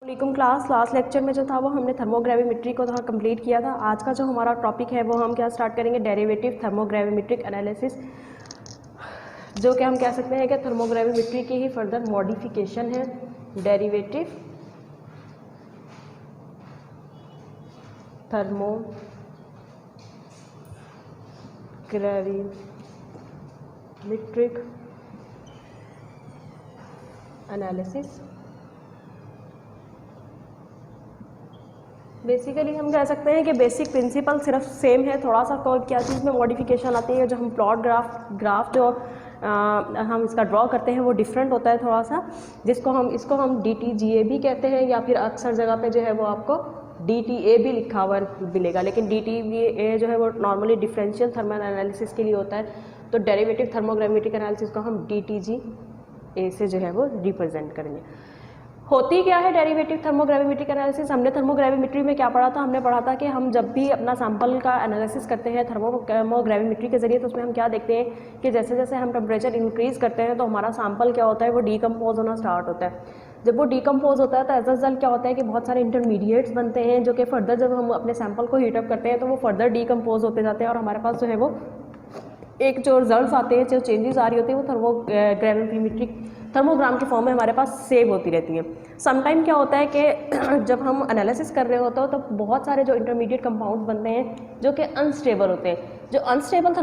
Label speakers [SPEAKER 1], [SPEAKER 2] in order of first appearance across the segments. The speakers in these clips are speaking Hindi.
[SPEAKER 1] वालेकुम क्लास। लास्ट लेक्चर में जो था वो हमने थर्मोग्रेविमेट्री को था कंप्लीट किया था। आज का जो हमारा टॉपिक है वो हम क्या स्टार्ट करेंगे, डेरिवेटिव थर्मोग्रेविमेट्रिक एनालिसिस, जो कि हम कह सकते हैं कि थर्मोग्रेविमेट्री की ही फर्दर मॉडिफिकेशन है। Derivative thermogravimetric analysis. बेसिकली हम कह सकते हैं कि बेसिक प्रिंसिपल सिर्फ सेम है, थोड़ा सा क्या चीज़ में मॉडिफिकेशन आती है। जो हम प्लॉट ग्राफ जो हम इसका ड्रॉ करते हैं वो डिफरेंट होता है थोड़ा सा, इसको हम DTGA भी कहते हैं, या फिर अक्सर जगह पे जो है वो आपको DTA भी लिखा हुआ मिलेगा। लेकिन DTA जो है वो नॉर्मली डिफरेंशियल थर्मल एनालिसिस के लिए होता है। तो डेरिवेटिव थर्मोग्राविमेट्रिक एनालिसिस को हम DTGA से जो है वो रिप्रेजेंट करेंगे। होती क्या है डेरिवेटिव थर्मोग्रेविमेट्रिक एनालिसिस? हमने थर्मोग्रेविमेट्री में क्या पढ़ा था? हमने पढ़ा था कि हम जब भी अपना सैंपल का एनालिसिस करते हैं थर्मोग्रेविमेट्री के जरिए, तो उसमें हम क्या देखते हैं कि जैसे जैसे हम टेम्परेचर इंक्रीज करते हैं तो हमारा सैंपल क्या होता है, वो डीकम्पोज होना स्टार्ट होता है। जब वो डीकम्पोज होता है तो एज अ रिजल्ट क्या होता है कि बहुत सारे इंटरमीडिएट्स बनते हैं, जो कि फर्दर जब हम अपने सैंपल को हीटअप करते हैं तो वो फर्दर डीकम्पोज होते जाते हैं, और हमारे पास जो है वो एक जो रिजल्ट्स आते हैं, जो चेंजेस आ रही होती है, वो थर्मोग्रेविमेट्रिक थर्मोग्राम के फॉर्म में हमारे पास सेव होती रहती है। समटाइम क्या होता है कि जब हम एनालिसिस कर रहे होते हो तो बहुत सारे जो इंटरमीडिएट कंपाउंड्स बनते हैं जो कि अनस्टेबल होते हैं। जो अनस्टेबल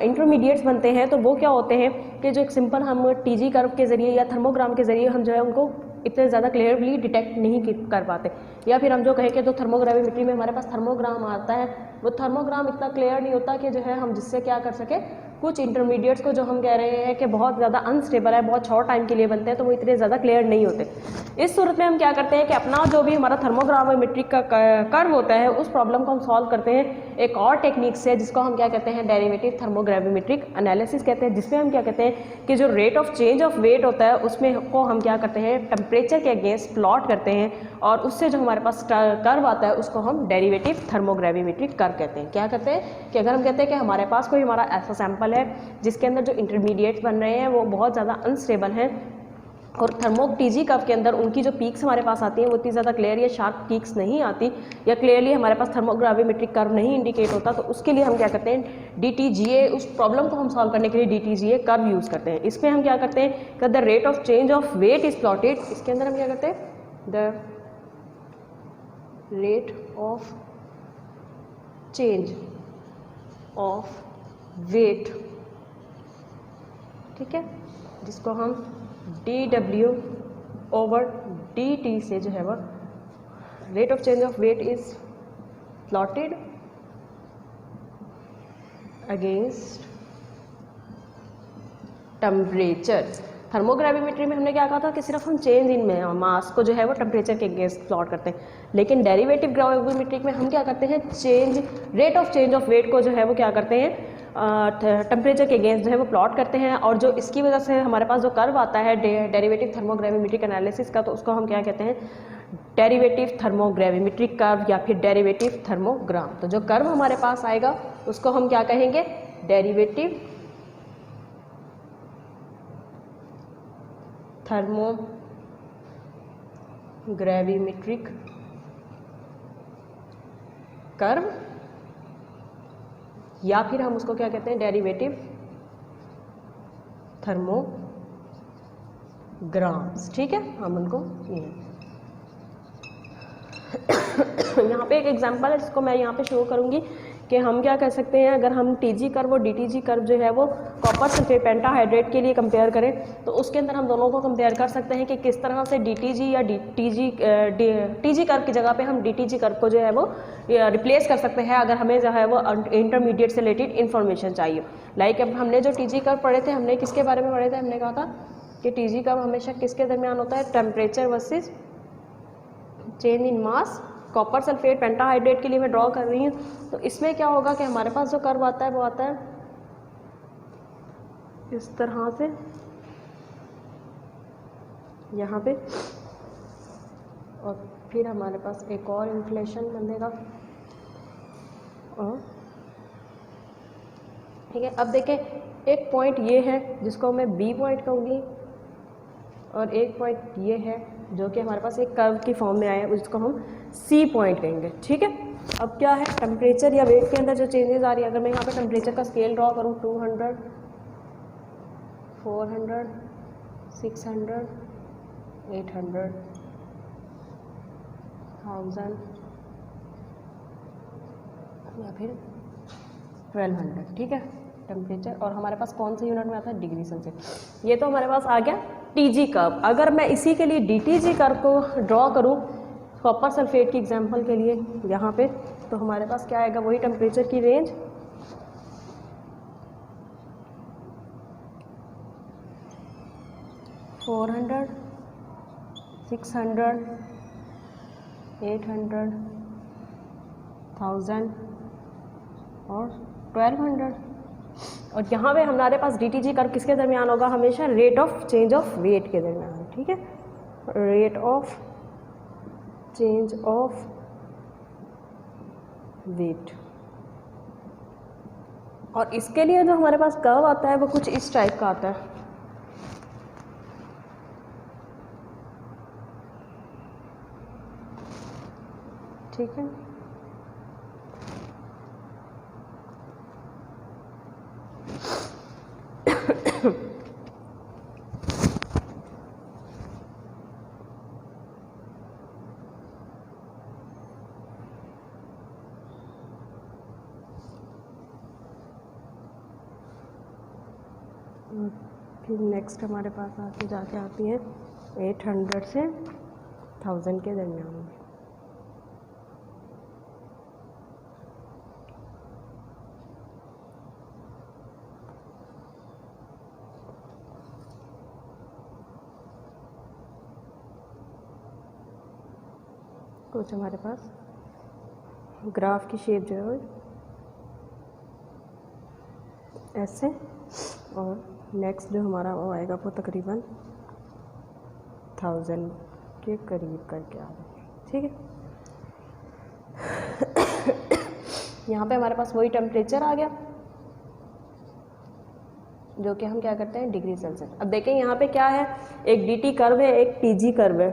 [SPEAKER 1] इंटरमीडिएट्स बनते हैं तो वो क्या होते हैं कि जो एक सिंपल हम TG कर्व के जरिए या थर्मोग्राम के जरिए हम जो है उनको इतने ज़्यादा क्लियरली डिटेक्ट नहीं कर पाते, या फिर हम जो कहें कि जो थर्मोग्रेविमेट्री में हमारे पास थर्मोग्राम आता है वो थर्मोग्राम इतना क्लियर नहीं होता कि जो है हम जिससे क्या कर सके, कुछ इंटरमीडिएट्स को जो हम कह रहे हैं कि बहुत ज़्यादा अनस्टेबल है, बहुत शॉर्ट टाइम के लिए बनते हैं, तो वो इतने ज़्यादा क्लियर नहीं होते। इस सूरत में हम क्या करते हैं कि अपना जो भी हमारा थर्मोग्राविमेट्रिक का कर्व होता है उस प्रॉब्लम को हम सॉल्व करते हैं एक और टेक्निक से, जिसको हम क्या कहते हैं, डेरिवेटिव थर्मोग्रेविमेट्रिक एनालिसिस कहते हैं। जिसमें हम क्या कहते हैं कि जो rate of change of weight होता है उसमें को हम क्या करते हैं, टेम्परेचर के अगेंस्ट प्लॉट करते हैं, और उससे जो हमारे पास कर्व आता है उसको हम डेरिवेटिव थर्मोग्रेविमेट्रिक कर्व कहते हैं। क्या कहते हैं कि अगर हम कहते हैं कि हमारे पास कोई हमारा ऐसा सैंपल है जिसके अंदर जो इंटरमीडिएट्स बन रहे हैं वो बहुत ज़्यादा अनस्टेबल हैं, और TG कर्व के अंदर उनकी जो पीक्स हमारे पास आती हैं वो इतनी ज़्यादा क्लियर या शार्प पीक्स नहीं आती, या क्लियरली हमारे पास थर्मोग्राविमेट्रिक कर्व नहीं इंडिकेट होता, तो उसके लिए हम क्या करते हैं, DTGA, उस प्रॉब्लम को हम सॉल्व करने के लिए DTGA कर्व यूज़ करते हैं। इसमें हम क्या करते हैं कि the rate of change of weight is plotted. इसके अंदर हम क्या करते हैं, the rate of change of weight, ठीक है, जिसको हम dW/dt से जो है वो rate of change of weight is plotted against temperature. Thermogravimetry में हमने क्या कहा था कि सिर्फ हम चेंज इन मास को जो है वो टेम्परेचर के अगेंस्ट प्लॉट करते हैं, लेकिन डेरिवेटिव ग्रेविमेट्रिक में हम क्या करते हैं, rate of change of weight को जो है वो क्या करते हैं, टेम्परेचर के अगेंस्ट जो है वो प्लॉट करते हैं। और जो इसकी वजह से हमारे पास जो कर्व आता है डेरिवेटिव थर्मोग्रेविमेट्रिक एनालिसिस का, तो उसको हम क्या कहते हैं, डेरिवेटिव थर्मोग्रेविमेट्रिक कर्व या फिर डेरिवेटिव थर्मोग्राम। तो जो कर्व हमारे पास आएगा उसको हम क्या कहेंगे, डेरिवेटिव थर्मोग्रेविमेट्रिक कर्व, या फिर हम उसको क्या कहते हैं, डेरिवेटिव थर्मोग्राम्स। ठीक है, हम उनको यहाँ पे एक एग्जांपल है जिसको मैं यहाँ पे शो करूँगी कि हम क्या कर सकते हैं। अगर हम TG कर्व और DTG कर्व जो है वो कॉपर सल्फेट पेंटाहाइड्रेट के लिए कंपेयर करें, तो उसके अंदर हम दोनों को कंपेयर कर सकते हैं कि किस तरह से DTG या TG कर्व की जगह पे हम DTG कर्व को जो है वो रिप्लेस कर सकते हैं, अगर हमें जो है वो इंटरमीडिएट से रिलेटेड इन्फॉर्मेशन चाहिए। लाइक अब हमने जो TG कर्व पढ़े थे, हमने किसके बारे में पढ़े थे, हमने कहा था कि TG कर्व हमेशा किसके दरमियान होता है, temperature versus change in mass. Copper sulphate pentahydrate के लिए मैं ड्रॉ कर रही हूँ, तो इसमें क्या होगा कि हमारे पास जो कर्व आता है वो आता है इस तरह से यहाँ पे, और फिर हमारे पास एक और इन्फ्लेशन बनेगा, और ठीक है। अब देखें, एक पॉइंट ये है जिसको मैं B पॉइंट कहूँगी, और एक पॉइंट ये है जो कि हमारे पास एक कर्व की फॉर्म में आया है, उसको हम C पॉइंट कहेंगे। ठीक है, अब क्या है, टेम्परेचर या वेट के अंदर जो चेंजेस आ रही है, अगर मैं यहाँ पे टेम्परेचर का स्केल ड्रॉ करूँ 200, 400, 600, 800, 1000 या फिर 1200, ठीक है टेम्परेचर, और हमारे पास कौन सा यूनिट में आता है, डिग्री सेल्सियस। ये तो हमारे पास आ गया TG कर्व। अगर मैं इसी के लिए DTG कर्व को ड्रॉ करूँ कॉपर सल्फेट की एग्जांपल के लिए यहाँ पे, तो हमारे पास क्या आएगा, वही टेम्परेचर की रेंज 400, 600, 800, 1000 और 1200। और यहाँ पे हमारे पास DTG कर्व किसके दरमियान होगा, हमेशा rate of change of weight के दरमियान। ठीक है, rate of change of weight. और इसके लिए जो हमारे पास कर्व आता है वो कुछ इस टाइप का आता है। ठीक है, फिर नेक्स्ट हमारे पास आके जाके आती है 800 से 1000 के दरमियान में। कुछ हमारे पास ग्राफ की शेप जो है ऐसे, और नेक्स्ट जो हमारा वो आएगा वो तकरीबन 1000 के करीब करके आ रहा है। ठीक है, यहाँ पे हमारे पास वही टेम्परेचर आ गया जो कि हम क्या करते हैं, डिग्री सेल्सियस। अब देखें यहाँ पे क्या है, एक DT कर्व है, एक TG कर्व है,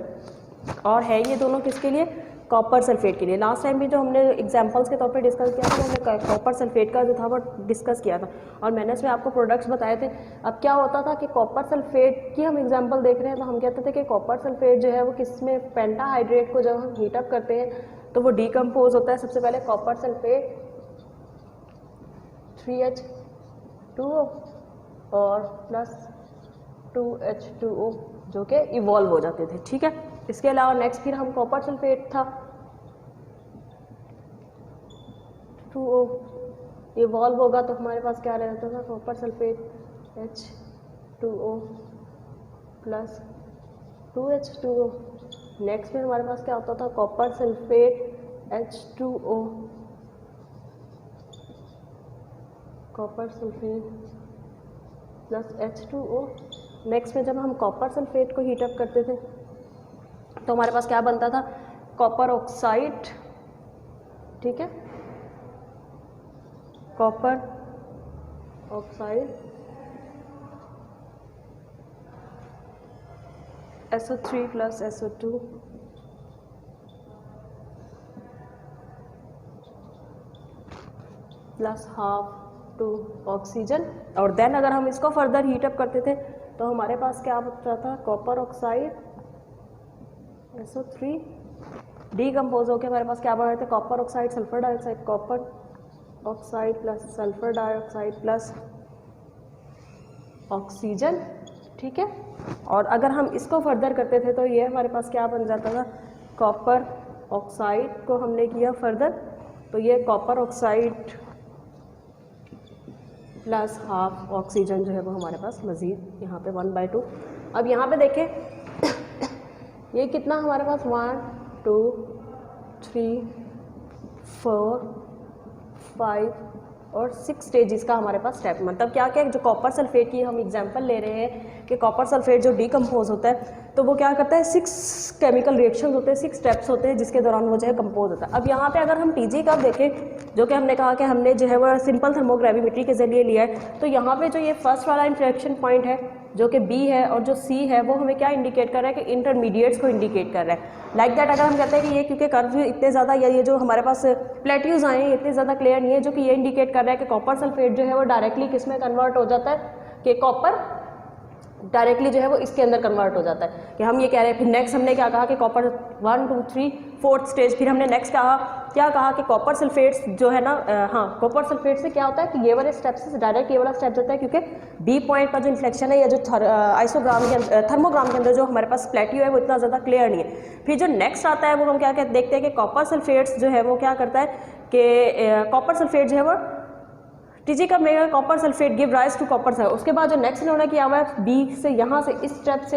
[SPEAKER 1] और है ये दोनों किसके लिए, कॉपर सल्फेट के लिए। लास्ट टाइम भी जो हमने एग्जांपल्स के तौर पे डिस्कस किया था, हमने कॉपर सल्फेट का जो था वो डिस्कस किया था, और मैंने इसमें आपको प्रोडक्ट्स बताए थे। अब क्या होता था कि कॉपर सल्फेट की हम एग्जांपल देख रहे हैं, तो हम कहते थे कि कॉपर सल्फेट जो है वो किसमें, पेंटाहाइड्रेट को जब हम हीटअप करते हैं तो वो डिकम्पोज होता है। सबसे पहले कॉपर सल्फेट 3H2O और प्लस 2H2O जो कि इवॉल्व हो जाते थे। ठीक है, इसके अलावा नेक्स्ट फिर हम कॉपर सल्फेट था 2O इवॉल्व होगा तो हमारे पास क्या रहता था, copper sulphate H2O plus 2H2O। Next फिर हमारे पास क्या होता था, copper sulphate H2O, copper sulphate plus H2O। Next में जब हम कॉपर सल्फेट को हीटअप करते थे तो हमारे पास क्या बनता था, कॉपर ऑक्साइड। ठीक है, copper oxide SO3 plus SO2 plus ½ two oxygen. और देन अगर हम इसको फर्दर हीटअप करते थे तो हमारे पास क्या बचता था, कॉपर ऑक्साइड SO3 डीकम्पोज होकर हमारे पास क्या बन रहे थे, copper oxide sulphur dioxide, copper oxide plus sulphur dioxide plus oxygen. ठीक है, और अगर हम इसको फर्दर करते थे तो ये हमारे पास क्या बन जाता था, कॉपर ऑक्साइड को हमने किया फर्दर तो ये कॉपर ऑक्साइड प्लस ½ ऑक्सीजन जो है वो हमारे पास मज़ीद यहाँ पे 1/2। अब यहाँ पे देखें ये कितना हमारे पास 1 2 3 4 5 और 6 स्टेजेस का हमारे पास स्टेप। मतलब क्या क्या, जो कॉपर सल्फेट की हम एग्जांपल ले रहे हैं कि कॉपर सल्फेट जो डिकम्पोज होता है तो वो क्या करता है 6 केमिकल रिएक्शन होते हैं, 6 स्टेप्स होते हैं जिसके दौरान वो जो है कंपोज होता है। अब यहाँ पे अगर हम टीजी कर्व देखें, जो कि हमने कहा कि हमने जो है वो सिंपल थर्मोग्रेविमेट्री के जरिए लिया है, तो यहाँ पे जो ये फर्स्ट वाला इन्फ्लेक्शन पॉइंट है जो कि बी है और जो सी है वो हमें क्या इंडिकेट कर रहा है कि इंटरमीडिएट्स को इंडिकेट कर रहा है। लाइक दैट अगर हम कहते हैं कि ये क्योंकि कर्व इतने ज़्यादा या ये जो हमारे पास प्लेट्यूज आए हैं इतने ज़्यादा क्लियर नहीं है, जो कि ये इंडिकेट कर रहा है कि कॉपर सल्फेट जो है वो डायरेक्टली किस में कन्वर्ट हो जाता है कि कॉपर डायरेक्टली जो है वो इसके अंदर कन्वर्ट हो जाता है कि हम ये कह रहे हैं। फिर नेक्स्ट हमने क्या कहा कि कॉपर 1 2 3 4th स्टेज, फिर हमने नेक्स्ट क्या कहा कि कॉपर सल्फेट्स जो है ना हाँ कॉपर सल्फेट से क्या होता है कि ये वाले स्टेप से डायरेक्ट ये वाला स्टेप जाता है, क्योंकि बी पॉइंट का जो इन्फ्लेक्शन है या जो आइसोग्राम के थर्मोग्राम के अंदर जो हमारे पास प्लेट्यू है वो इतना ज़्यादा क्लियर नहीं है। फिर जो नेक्स्ट आता है वो हम क्या देखते हैं कि कॉपर सल्फेट्स जो है वो क्या करता है कि कॉपर सल्फेट जो है वो टीजी कर्व में copper sulphate give rise to copper sulphate. उसके बाद जो नेक्स्ट इन्होंने किया हुआ है बी से यहाँ से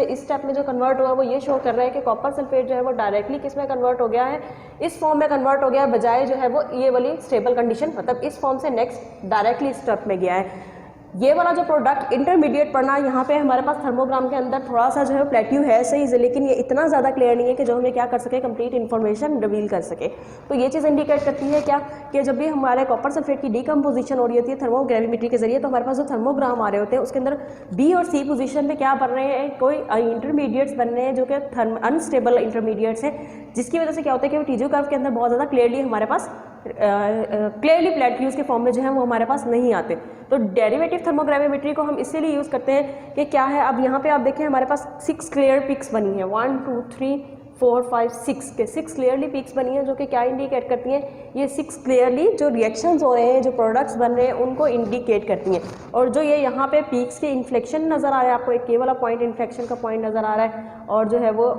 [SPEAKER 1] इस स्टेप में जो कन्वर्ट हुआ है वो ये शो कर रहा है कि कॉपर सल्फेट जो है वो डायरेक्टली किस में कन्वर्ट हो गया है, इस फॉर्म में कन्वर्ट हो गया है, बजाय जो है वो ये वाली स्टेबल कंडीशन, मतलब इस फॉर्म से नेक्स्ट डायरेक्टली स्टेप में गया है। ये वाला जो प्रोडक्ट इंटरमीडिएट पढ़ना, यहाँ पे हमारे पास थर्मोग्राम के अंदर थोड़ा सा जो है प्लेट्यू है सही से, लेकिन ये इतना ज़्यादा क्लियर नहीं है कि जो हमें क्या कर सके कंप्लीट इन्फॉर्मेशन रिवील कर सके। तो ये चीज़ इंडिकेट करती है क्या कि जब भी हमारे कॉपर सल्फेट की डीकम्पोजिशन हो रही होती है थर्मोग्रेविमेट्री के जरिए, तो हमारे पास जो थर्मोग्राम आ रहे होते हैं उसके अंदर बी और सी पोजिशन में क्या बन रहे हैं, कोई इंटरमीडिएट्स बन रहे हैं जो कि अनस्टेबल इंटरमीडिएट्स हैं, जिसकी वजह से क्या होता है कि वो टीजी कर्व के अंदर बहुत ज़्यादा क्लियरली हमारे पास क्लियरली प्लेट्यूज के फॉर्म में जो है वो हमारे पास नहीं आते। तो डेरिवेटिव थर्मोग्रेविमेट्री को हम इसीलिए यूज़ करते हैं कि क्या है, अब यहाँ पे आप देखें हमारे पास 6 क्लियर पिक्स बनी है, 1 2 3 4 5 6 के 6 क्लियरली पिक्स बनी है, जो कि क्या इंडिकेट करती हैं, ये 6 क्लियरली जो रिएक्शंस हो रहे हैं, जो प्रोडक्ट्स बन रहे हैं उनको इंडिकेट करती हैं। और जो ये यहाँ पे पीक्स के इन्फ्लेक्शन नज़र आ रहा है, आपको एक केवल पॉइंट इन्फ्लेक्शन का पॉइंट नज़र आ रहा है, और जो है वो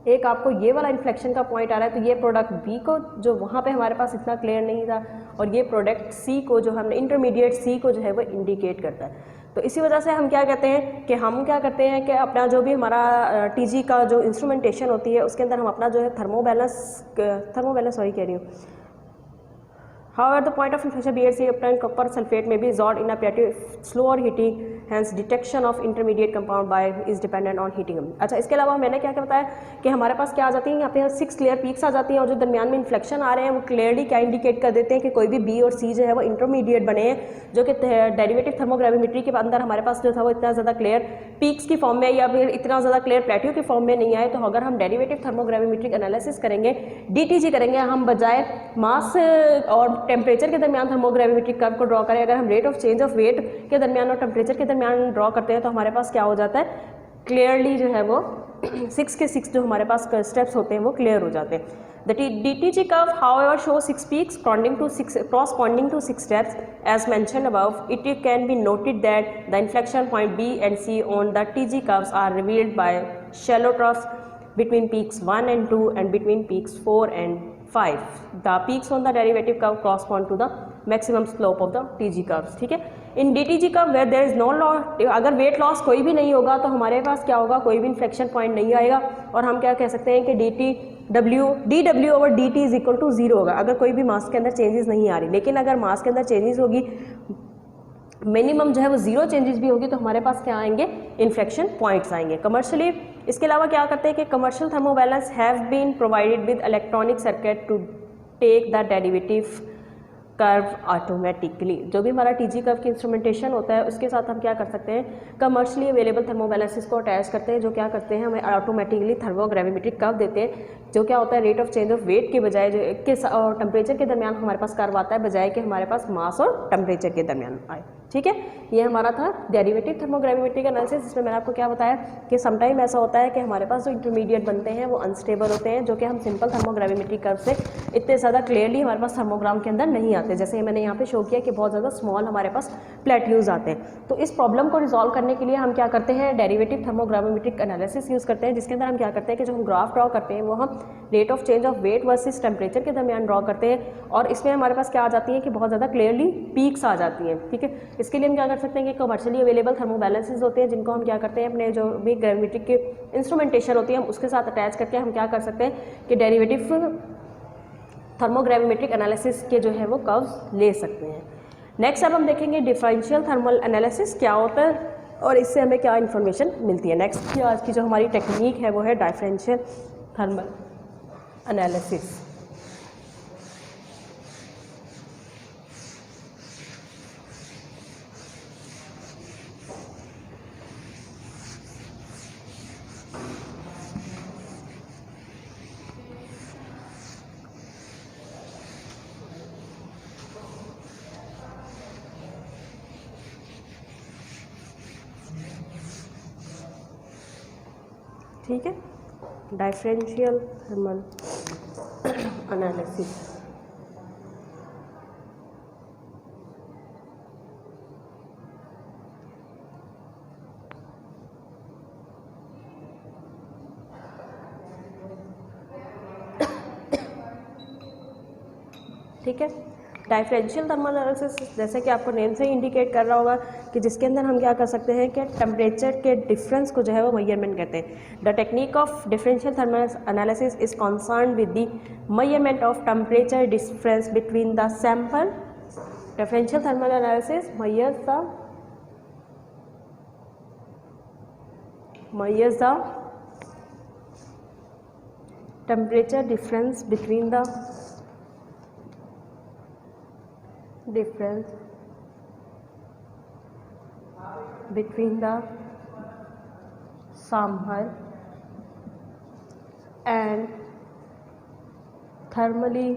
[SPEAKER 1] एक आपको ये वाला इन्फ्लेक्शन का पॉइंट आ रहा है, तो ये प्रोडक्ट बी को जो वहाँ पे हमारे पास इतना क्लियर नहीं था, और ये प्रोडक्ट सी को जो हमने इंटरमीडिएट सी को जो है वो इंडिकेट करता है। तो इसी वजह से हम क्या कहते हैं कि हम क्या करते हैं कि अपना जो भी हमारा टीजी का जो इंस्ट्रूमेंटेशन होती है उसके अंदर हम अपना जो है थर्मोबैलेंस सॉरी कह रही हूँ, however the point of inflection BRC obtained copper sulfate may be resolved in a plateau slower heating, hence detection of intermediate compound by is dependent on heating. अच्छा, इसके अलावा मैंने क्या क्या बताया कि हमारे पास क्या आ जाती हैं, यहाँ पे 6 क्लियर पीक्स आ जाती हैं, और जो दरमियान में इन्फ्लेक्शन आ रहे हैं वो क्लियरली क्या इंडिकेट कर देते हैं कि कोई भी बी और सी जो है वो इंटरमीडिएट बने हैं, जो कि डेरिवेटिव थर्मोग्रेविमेट्री के अंदर हमारे पास जो था वो इतना ज़्यादा क्लियर पीक्स की फॉर्म में या फिर इतना ज़्यादा क्लियर प्लेट्यू की फॉर्म में नहीं आए। तो अगर हम डेरिवेटिव थर्मोग्रेविमेट्रिक एनालिसिस करेंगे, DTG करेंगे, हम बजाय मास और टेम्परेचर के दरमियान थर्मोग्रेविमेट्रिक कर्व को ड्रॉ करें, अगर हम rate of change of weight के दरमियान और टेम्परेचर के दरमियान ड्रॉ करते हैं, तो हमारे पास क्या हो जाता है, क्लियरली जो है वो 6 के 6 जो हमारे पास स्टेप्स होते हैं वो क्लियर हो जाते हैं। The DTG curve, however, shows 6 peaks corresponding to 6 steps. As mentioned above, it can be noted that the inflection point B and C on the TG curves are revealed by shallow troughs between peaks 1 and 2 and between peaks 4 and 5. The peaks on the derivative curve correspond to the maximum slope of the TG curves. ठीक है, इन DTG curve where there is no loss, अगर वेट लॉस कोई भी नहीं होगा तो हमारे पास क्या होगा, कोई भी इन्फ्लेक्शन पॉइंट नहीं आएगा, और हम क्या कह सकते हैं कि dW over dt is equal to 0 होगा अगर कोई भी मास के अंदर चेंजेस नहीं आ रही। लेकिन अगर मास के अंदर चेंजेस होगी, मिनिमम जो है वो 0 चेंजेस भी होगी, तो हमारे पास क्या आएंगे, इन्फ्लेक्शन पॉइंट्स आएंगे। कमर्शियली इसके अलावा क्या करते हैं कि commercial thermobalance have been provided with electronic circuit to take the derivative curve automatically. जो भी हमारा टीजी कर्व की इंस्ट्रूमेंटेशन होता है उसके साथ हम क्या कर सकते हैं, कमर्शियली अवेलेबल थर्मोबैलेंसेस को अटैच करते हैं, जो क्या करते हैं हमें ऑटोमेटिकली थर्मोग्रेविमेट्रिक कर्व देते हैं, जो क्या होता है rate of change of weight के बजाय जो और टेम्परेचर के दरमियान हमारे पास कर्व आता है, बजाय कि हमारे पास मास और टेम्परेचर के दरमियान आए। ठीक है, ये हमारा था डेरिवेटिव थर्मोग्रेविमेट्रिक एनालिसिस, जिसमें मैंने आपको क्या बताया कि समटाइम ऐसा होता है कि हमारे पास जो इंटरमीडिएट बनते हैं वो अनस्टेबल होते हैं, जो कि हम सिंपल थर्मोग्रेविमेट्रिक कर्व से इतने ज़्यादा क्लियरली हमारे पास थर्मोग्राम के अंदर नहीं आते। जैसे मैंने यहाँ पे शो किया कि बहुत ज़्यादा स्मॉल हमारे पास प्लेट्यूज आते हैं। तो इस प्रॉब्लम को रिजॉल्व करने के लिए हम क्या करते हैं, डेरिवेटिव थर्मोग्रेविमेट्रिक एनालिसिस यूज़ करते हैं, जिसके अंदर हम क्या करते हैं कि जो हम ग्राफ ड्रॉ करते हैं वो हम rate of change of weight versus temperature के दरमियान ड्रॉ करते हैं, और इसमें हमारे पास क्या आ जाती है कि बहुत ज़्यादा क्लियरली पीक्स आ जाती हैं। ठीक है, इसके लिए हम क्या कर सकते हैं कि कमर्शियली अवेलेबल थर्मोबैलेंसेस होते हैं, जिनको हम क्या करते हैं अपने जो भी ग्रेविमेट्रिक के इंस्ट्रूमेंटेशन होती है हम उसके साथ अटैच करके हम क्या कर सकते हैं कि डेरिवेटिव थर्मोग्रेविमेट्रिक एनालिसिस के जो है वो कर्व्स ले सकते हैं। नेक्स्ट अब हम देखेंगे डिफरेंशियल थर्मल एनालिसिस क्या होता है। और इससे हमें क्या इन्फॉर्मेशन मिलती है। नेक्स्ट की आज की जो हमारी टेक्निक है वो है डिफरेंशियल थर्मल एनालिसिस। ठीक है, डिफरेंशियल थर्मल एनालिसिस। ठीक है, डिफरेंशियल थर्मल एनालिसिस जैसे कि आपको नेम से ही इंडिकेट कर रहा होगा कि जिसके अंदर हम क्या कर सकते हैं कि टेम्परेचर के डिफरेंस को जो है वो मेजरमेंट करते हैं। The technique of differential thermal analysis is concern with the measurement of temperature difference between the sample. Differential thermal analysis measures the temperature difference between the sample and thermally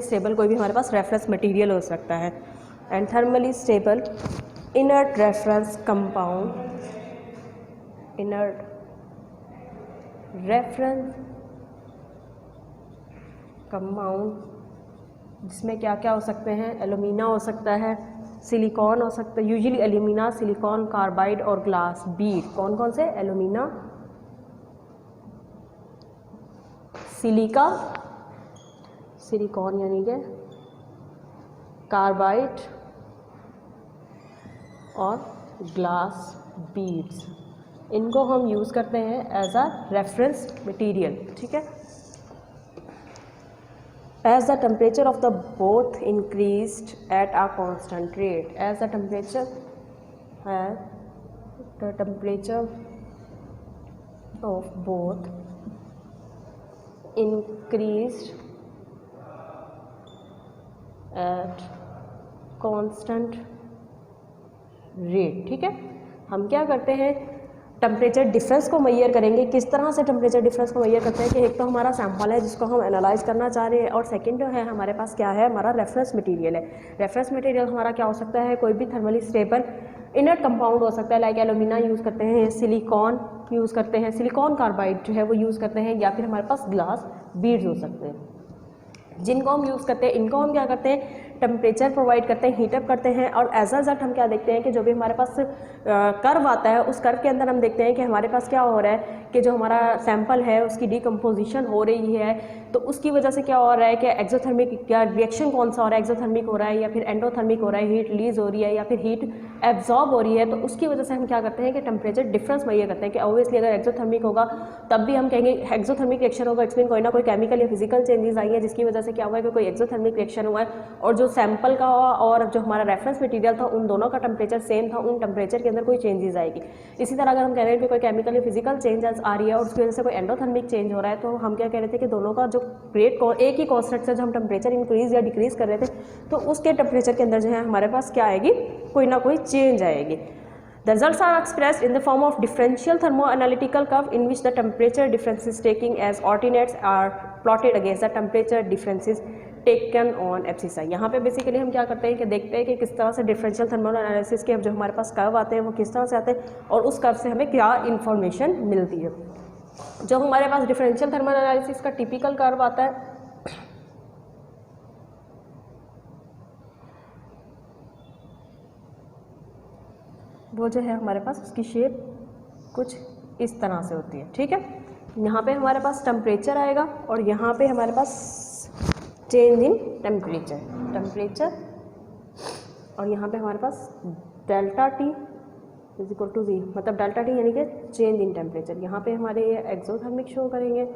[SPEAKER 1] stable कोई भी हमारे पास रेफरेंस मटेरियल हो सकता है। And thermally stable inert reference compound जिसमें क्या क्या हो सकते हैं, एल्यूमिना हो सकता है, सिलिकॉन हो सकता है, यूजुअली एल्यूमिना, सिलिकॉन कार्बाइड और ग्लास बीड। कौन कौन से? एल्यूमिना, सिलिकॉन यानी कि कार्बाइड और ग्लास बीड्स, इनको हम यूज़ करते हैं एज अ रेफरेंस मटेरियल। ठीक है, as the temperature of the both increased at a constant rate, as the temperature of both increased at constant rate. ठीक है, हम क्या करते हैं, टेम्परेचर डिफरेंस को मेजर करेंगे। किस तरह से टेम्परेचर डिफरेंस को मेजर करते हैं कि एक तो हमारा सैंपल है जिसको हम एनालाइज करना चाह रहे हैं, और सेकंड जो है हमारे पास क्या है, हमारा रेफरेंस मटेरियल है। रेफरेंस मटेरियल हमारा क्या हो सकता है, कोई भी थर्मली स्टेबल इनर्ट कंपाउंड हो सकता है, लाइक एल्यूमिना यूज़ करते हैं, सिलिकॉन यूज़ करते हैं, सिलिकॉन कार्बाइड जो है वो यूज़ करते हैं, या फिर हमारे पास ग्लास बीड्स हो सकते हैं। जिनको हम यूज़ करते हैं, इनको हम क्या करते हैं, टेम्परेचर प्रोवाइड करते हैं, हीटअप करते हैं, और एज अ रिजल्ट हम क्या देखते हैं कि जो भी हमारे पास कर्व आता है, उस कर्व के अंदर हम देखते हैं कि हमारे पास क्या हो रहा है कि जो हमारा सैंपल है उसकी डिकम्पोजिशन हो रही है, तो उसकी वजह से क्या हो रहा है कि एक्सोथर्मिक क्या रिएक्शन कौन सा हो रहा है, एक्सोथर्मिक हो रहा है या फिर एंडोथर्मिक हो रहा है, हीट रिलीज हो रही है या फिर हीट एब्जॉर्ब हो रही है। तो उसकी वजह से हम क्या करते हैं कि टेम्परेचर डिफरेंस मेजर करते हैं कि ऑब्वियसली अगर एक्सोथर्मिक होगा तब भी हम कहेंगे एक्सोथर्मिक रिएक्शन होगा, इट्स मीन कोई ना कोई केमिकल या फिजिकल चेंजेस आई है जिसकी वजह से क्या हुआ है कि कोई एक्सोथर्मिक रिएक्शन हुआ है, और जो सैंपल का और जो हमारा रेफरेंस मटेरियल था उन दोनों का टेम्परेचर सेम था, उन टेम्परेचर के अंदर कोई चेंजेस आएगी। इसी तरह अगर हम कह रहे हैं कि कोई केमिकल या फिजिकल चेंजेस आ रही है और उसकी वजह से कोई एंडोथर्मिक चेंज हो रहा है, तो हम क्या कह रहे थे कि दोनों का जो रेट एक ही कॉन्स्टेंट से जो हम टेम्परेचर इंक्रीज या डिक्रीज कर रहे थे, तो उसके टेम्परेचर के अंदर जो है हमारे पास क्या आएगी, कोई ना कोई चेंज आएगी। The results are expressed in the form of differential thermoanalytical curve in which the temperature differences taking as alternates are plotted against the temperature differences taken on abscissa। यहाँ पे बेसिकली हम क्या करते हैं कि देखते हैं कि किस तरह से डिफरेंशियल थर्मल एनालिसिस के जो हमारे पास कर्व आते हैं वो किस तरह से आते हैं और उस कर्व से हमें क्या इन्फॉर्मेशन मिलती है। जो हमारे पास डिफरेंशियल थर्मल एनालिसिस का टिपिकल कर्व आता है वो जो है हमारे पास उसकी शेप कुछ इस तरह से होती है। ठीक है, यहाँ पे हमारे पास टेम्परेचर आएगा और यहाँ पे हमारे पास चेंज इन टेम्परेचर और यहाँ पे हमारे पास delta T is equal to G, मतलब डेल्टा टी यानी कि चेंज इन टेम्परेचर। यहाँ पे हमारे ये एक्सोथर्मिक शो करेंगे,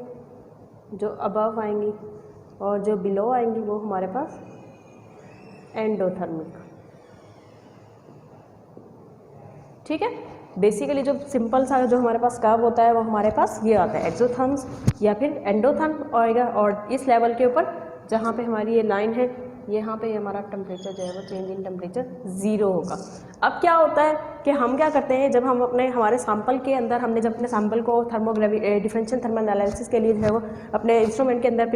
[SPEAKER 1] जो अबव आएंगी और जो बिलो आएंगी वो हमारे पास एंडोथर्मिक। ठीक है, बेसिकली जो सिंपल सा जो हमारे पास कर्व होता है वो हमारे पास ये आता है एक्सोथर्म्स या फिर एंडोथर्म आएगा। और इस लेवल के ऊपर जहाँ पे हमारी ये लाइन है, यहाँ पे हमारा टेम्परेचर जो है वो चेंज इन टेम्परेचर 0 होगा। अब क्या होता है कि हम क्या करते हैं, जब हम हमारे सैंपल के अंदर हमने जब अपने सैंपल को डिफरेंशियल थर्मल एनालिसिस के लिए जो है वो अपने इंस्ट्रूमेंट के अंदर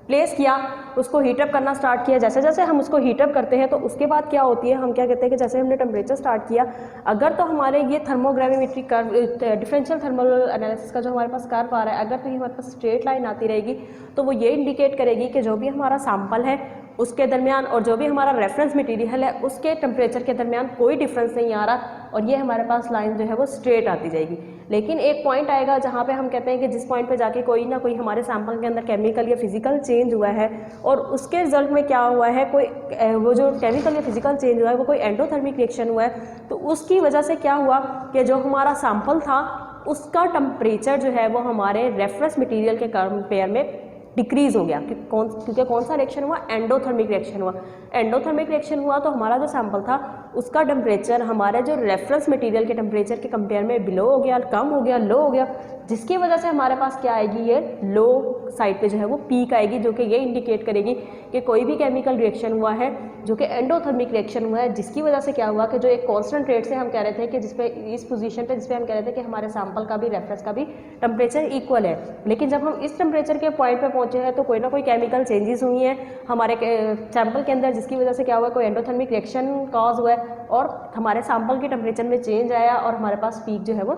[SPEAKER 1] प्लेस किया, उसको हीटअप करना स्टार्ट किया। जैसे जैसे हम उसको हीटअप करते हैं तो उसके बाद क्या होती है, हम क्या कहते हैं कि जैसे हमने टेम्परेचर स्टार्ट किया, अगर तो हमारे ये थर्मोग्राविमेट्रिक कर्व डिफरेंशियल थर्मल एनालिसिस का जो हमारे पास कर्व आ रहा है, अगर तो ये हमारे पास स्ट्रेट लाइन आती रहेगी तो वो ये इंडिकेट करेगी कि जो भी हमारा सैंपल है उसके दरमियान और जो भी हमारा रेफरेंस मटेरियल है उसके टेम्परेचर के दरमियान कोई डिफरेंस नहीं आ रहा, और ये हमारे पास लाइन जो है वो स्ट्रेट आती जाएगी। लेकिन एक पॉइंट आएगा जहाँ पे हम कहते हैं कि जिस पॉइंट पे जाके कोई ना कोई हमारे सैंपल के अंदर केमिकल या फिजिकल चेंज हुआ है, और उसके रिजल्ट में क्या हुआ है, कोई वो जो केमिकल या फिजिकल चेंज हुआ है वो कोई एंडोथर्मिक रिएक्शन हुआ है, तो उसकी वजह से क्या हुआ कि जो हमारा सैंपल था उसका टेम्परेचर जो है वो हमारे रेफरेंस मटेरियल के कंपेयर में डिक्रीज हो गया। क्योंकि कौन सा रिएक्शन हुआ, एंडोथर्मिक रिएक्शन हुआ। एंडोथर्मिक रिएक्शन हुआ तो हमारा जो सैंपल था उसका टेम्परेचर हमारे जो रेफरेंस मटेरियल के टेम्परेचर के कंपेयर में बिलो हो गया, कम हो गया, लो हो गया, जिसकी वजह से हमारे पास क्या आएगी, ये लो साइड पे जो है वो पीक आएगी, जो कि ये इंडिकेट करेगी कि कोई भी केमिकल रिएक्शन हुआ है जो कि एंडोथर्मिक रिएक्शन हुआ है, जिसकी वजह से क्या हुआ कि जो एक कांस्टेंट रेट से हम कह रहे थे कि जिसपे इस पोजीशन पे जिसपे हम कह रहे थे कि हमारे सैंपल का भी रेफरेंस का भी टेम्परेचर इक्वल है, लेकिन जब हम इस टेम्परेचर के पॉइंट पे पहुंचे हैं तो कोई ना कोई केमिकल चेंजेस हुई हैं हमारे सैंपल के अंदर, जिसकी वजह से क्या हुआ, कोई एंडोथर्मिक रिएक्शन कॉज हुआ है और हमारे सैंपल के टेम्परेचर में चेंज आया और हमारे पास पीक जो है वो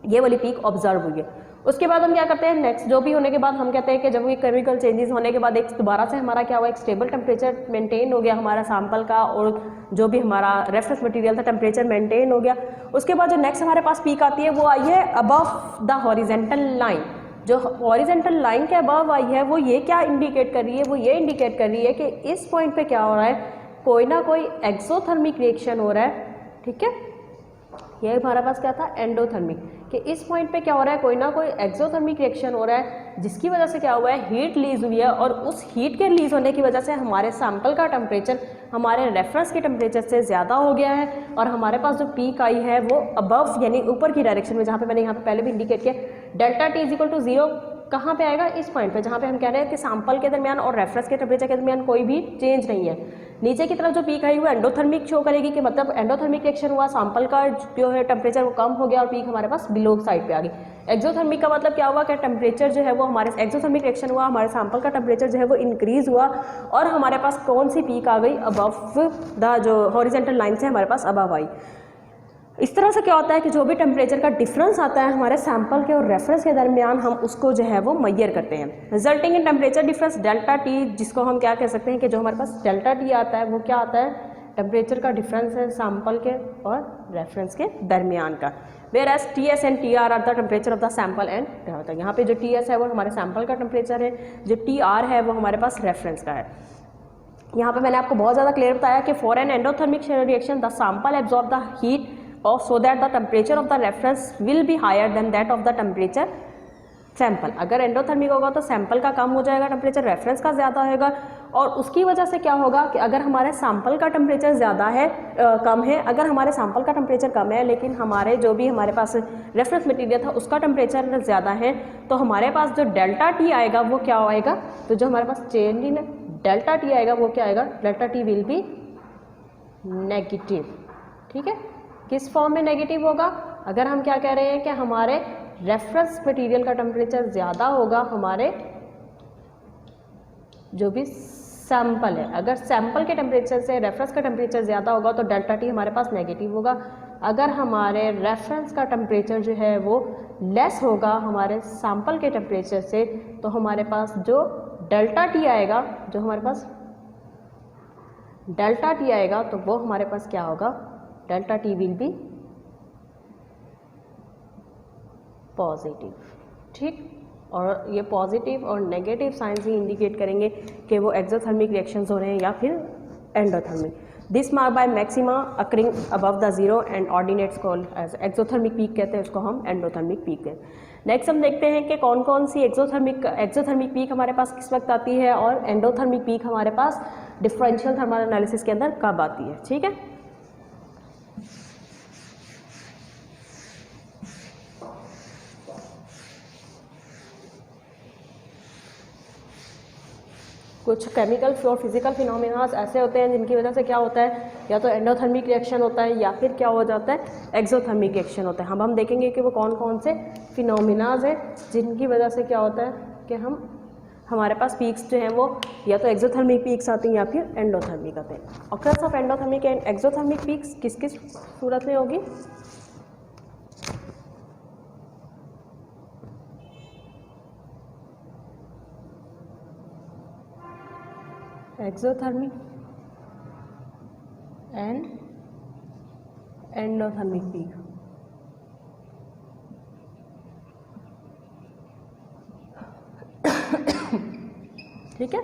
[SPEAKER 1] ये वाली पीक ऑब्जर्व हुई है। उसके बाद हम क्या करते हैं, नेक्स्ट जो भी होने के बाद हम कहते हैं कि जब ये केमिकल चेंजेस होने के बाद एक दोबारा से हमारा क्या हुआ, एक स्टेबल टेम्परेचर मेंटेन हो गया हमारा सैंपल का, और जो भी हमारा रेफरेंस मटेरियल था टेम्परेचर मेंटेन हो गया। उसके बाद जो नेक्स्ट हमारे पास पीक आती है वो आई है अबव द हॉरिजेंटल लाइन। जो हॉरिजेंटल लाइन के अबव आई है वो ये क्या इंडिकेट कर रही है, वो ये इंडिकेट कर रही है कि इस पॉइंट पे क्या हो रहा है, कोई ना कोई एक्सोथर्मिक रिएक्शन हो रहा है। ठीक है, ये हमारे पास क्या था, एंडोथर्मिक, कि इस पॉइंट पे क्या हो रहा है, कोई ना कोई एक्सोथर्मिक रिएक्शन हो रहा है, जिसकी वजह से क्या हुआ है, हीट रिलीज हुई है, और उस हीट के रिलीज होने की वजह से हमारे सैंपल का टेम्परेचर हमारे रेफरेंस के टेम्परेचर से ज़्यादा हो गया है, और हमारे पास जो पीक आई है वो अबव यानी ऊपर की डायरेक्शन में, जहाँ पे मैंने यहाँ पे पहले भी इंडिकेट किया, delta T is equal to 0 कहाँ पे आएगा, इस पॉइंट पे, जहाँ पे हम कह रहे हैं कि सैंपल के दरमियान और रेफरेंस के टेम्परेचर के दरमियान कोई भी चेंज नहीं है। नीचे की तरफ जो पीक आई वो एंडोथर्मिक शो करेगी कि मतलब एंडोथर्मिक रिएक्शन हुआ, सैंपल का जो है टेम्परेचर वो कम हो गया और पीक हमारे पास बिलो साइड पे आ गई। एक्सोथर्मिक का मतलब क्या हुआ कि टेम्परेचर जो है वो हमारे एक्सोथर्मिक रिएक्शन हुआ, हमारे सैंपल का टेम्परेचर जो है वो इंक्रीज हुआ, और हमारे पास कौन सी पीक आ गई, अबव द जो हॉरिजेंटल लाइन से हमारे पास अबव आई। इस तरह से क्या होता है कि जो भी टेम्परेचर का डिफरेंस आता है हमारे सैंपल के और रेफरेंस के दरमियान, हम उसको जो है वो मेजर करते हैं। Resulting in temperature difference delta T, जिसको हम क्या कह सकते हैं कि जो हमारे पास डेल्टा टी आता है वो क्या आता है, टेम्परेचर का डिफरेंस है सैंपल के और रेफरेंस के दरमियान का। Whereas T S and T are the temperature of the sample and, यहाँ पे जो टी एस है वो हमारे सैंपल का टेम्परेचर है, जो टी आर है वो हमारे पास रेफरेंस का है। यहाँ पे मैंने आपको बहुत ज़्यादा क्लियर बताया कि for an endothermic reaction the sample absorb the heat और so that the temperature of the reference will be higher than that of the temperature sample। अगर एंडोथर्मिक होगा तो सैंपल का कम हो जाएगा टेम्परेचर, रेफरेंस का ज़्यादा होगा, और उसकी वजह से क्या होगा कि अगर हमारे सैंपल का टेम्परेचर ज़्यादा है कम है, अगर हमारे सैंपल का टेम्परेचर कम है लेकिन हमारे जो भी हमारे पास रेफरेंस मटेरियल था उसका टेम्परेचर ज़्यादा है, तो हमारे पास जो डेल्टा टी आएगा वो क्या आएगा, तो जो हमारे पास चेंज इन डेल्टा टी आएगा वो क्या आएगा, delta T will be negative. ठीक है, किस फॉर्म में नेगेटिव होगा, अगर हम क्या कह रहे हैं कि हमारे रेफरेंस मटेरियल का टेम्परेचर ज़्यादा होगा हमारे जो भी सैंपल है, अगर सैंपल के टेम्परेचर से रेफरेंस का टेम्परेचर ज़्यादा होगा तो डेल्टा टी हमारे पास नेगेटिव होगा। अगर हमारे रेफरेंस का टेम्परेचर जो है वो लेस होगा हमारे सैंपल के टेम्परेचर से, तो हमारे पास जो डेल्टा टी आएगा, जो हमारे पास डेल्टा टी आएगा तो वो हमारे पास क्या होगा, delta T will be positive. ठीक, और ये पॉजिटिव और नेगेटिव साइंस ही इंडिकेट करेंगे कि वो एक्सोथर्मिक रिएक्शंस हो रहे हैं या फिर endothermic. This mark by maxima occurring above the zero and ordinates called as exothermic peak कहते हैं, उसको हम एंडोथर्मिक पीक कहते हैं। नेक्स्ट हम देखते हैं कि कौन कौन सी एक्सोथर्मिक पीक हमारे पास किस वक्त आती है और एंडोथर्मिक पीक हमारे पास डिफरेंशियल थर्मल एनालिसिस के अंदर कब आती है। ठीक है, कुछ केमिकल और फिजिकल फिनोमेनास ऐसे होते हैं जिनकी वजह से क्या होता है, या तो एंडोथर्मिक रिएक्शन होता है या फिर क्या हो जाता है, एक्सोथर्मिक रिएक्शन होता है। हम देखेंगे कि वो कौन कौन से फिनोमेनास हैं जिनकी वजह से क्या होता है कि हमारे पास पीक्स जो हैं वो या तो एक्सोथर्मिक पीक्स आती हैं या फिर एंडोथर्मिक आते हैं। Occurs of endothermic and exothermic peaks किस किस सूरत में होगी, एक्सोथर्मिक एंड एंडोथर्मिक पीक। ठीक है,